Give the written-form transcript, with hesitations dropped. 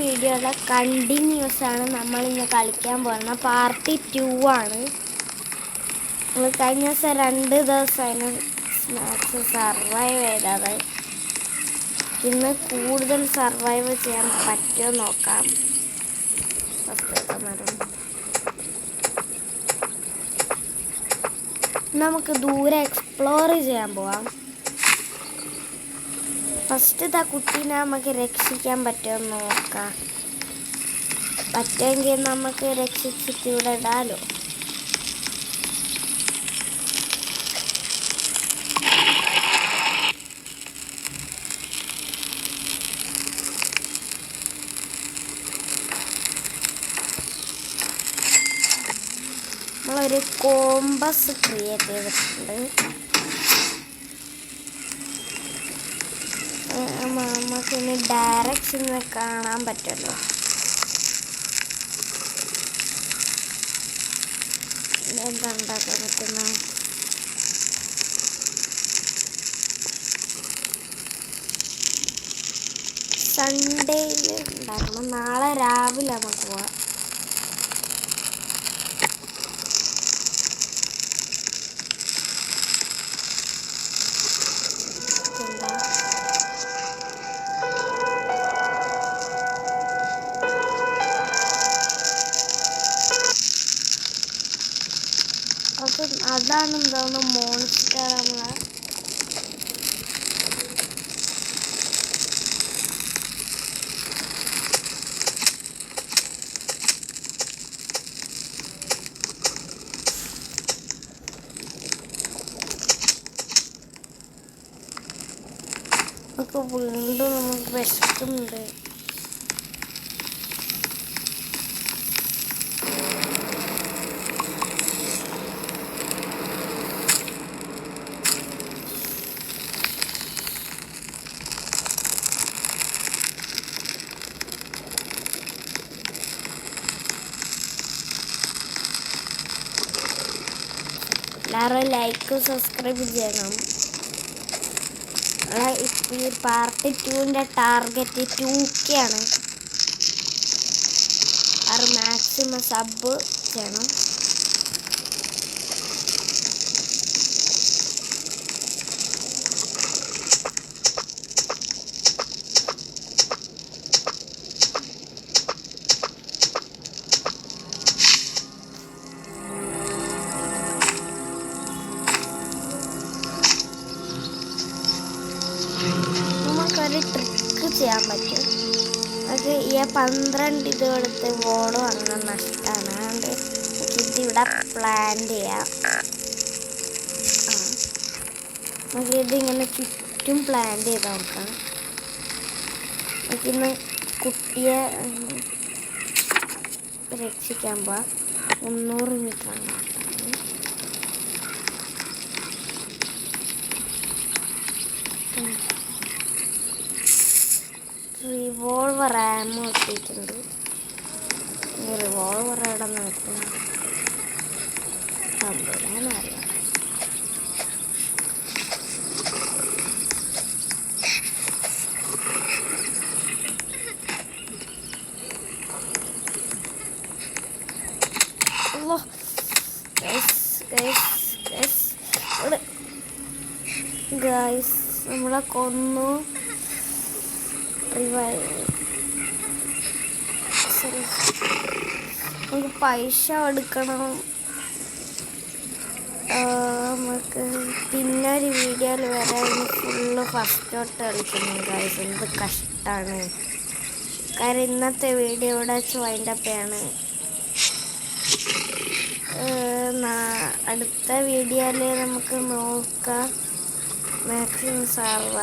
വീഡിയോയുടെ കണ്ടിന്യൂസ് ആണ് നമ്മൾ ഇന്ന് കളിക്കാൻ പോകുന്ന പാർട്ട് 2 ആണ്. നമ്മൾ കഴിഞ്ഞ ദിവസം 2 ദിവസം മാക്സ് സർവൈവ് ചെയ്തത്. ഇന്ന് കൂടുതൽ സർവൈവ് ചെയ്യാൻ പറ്റുമോ നോക്കാം. നമുക്ക് ദൂരെ എക്സ്പ്ലോർ ചെയ്യാൻ പോവാം. ഫസ്റ്റ് കുട്ടീനെ നമുക്ക് രക്ഷിക്കാൻ പറ്റുമോ നോക്കാം. പറ്റുമെങ്കിൽ നമുക്ക് രക്ഷിച്ചിട്ട് ഇവിടെ ഇടാലോ. നമ്മളൊരു കോമ്പസ് ക്രിയേറ്റ് ചെയ്തിട്ടുണ്ട്. നമുക്കിനി ഡയറക്ഷൻ കാണാൻ പറ്റുമല്ലോ. എന്താ ഉണ്ടാക്കാൻ പറ്റുന്ന സൺഡേയിൽ ഉണ്ടാക്കണം. നാളെ രാവിലെ നമുക്ക് പോവാം. അതാണ് എന്താണ് മോൺസ്റ്റർ. നമ്മളെ നമുക്ക് വീണ്ടും നമുക്ക് വിശക്കുന്നുണ്ട്. എല്ലാവരും ലൈക്ക് സബ്സ്ക്രൈബ് ചെയ്യണം. ഈ പാർട്ട് 2ൻ്റെ ടാർഗറ്റ് 2K ആണ്. അത് മാക്സിമം സബ് ചെയ്യണം. നമുക്കൊരു ട്രിക്ക് ചെയ്യാൻ പറ്റും. അത് ഈ 12 ഇത് കൊടുത്ത് വോളും അങ്ങനെ നഷ്ടമാണ്. അതുകൊണ്ട് ഇതിവിടെ പ്ലാന്റ് ചെയ്യാം. നമുക്കിതിങ്ങനെ ചുറ്റും പ്ലാന്റ് ചെയ്ത് നോക്കാം. നമുക്കിന്ന് കുട്ടിയെ രക്ഷിക്കാൻ പോവാം. 300 മീറ്ററാണ്. റിവോൾവർ ആമോ ഇട്ടിട്ടുണ്ട്. ഈ റിവോൾവർ എവിടെ നിന്ന് വെക്കണം അറിയാം. ഗൈസ് നമ്മളെ കൊന്നു. നമുക്ക് പൈസ എടുക്കണം. നമുക്ക് പിന്നെ ഒരു വീഡിയോയിൽ വരാൻ ഫുള്ള് ഫസ്റ്റ് തൊട്ട് കളിക്കുന്നു. ഗൈസ് എന്ത് കഷ്ടമാണ്. കാരണം ഇന്നത്തെ വീഡിയോ ഇവിടെ വെച്ച് വൈൻഡപ്പ് ചെയ്യാണ്. അടുത്ത വീഡിയോയിൽ നമുക്ക് നോക്കാം മാക്സിമം സർവൈവ്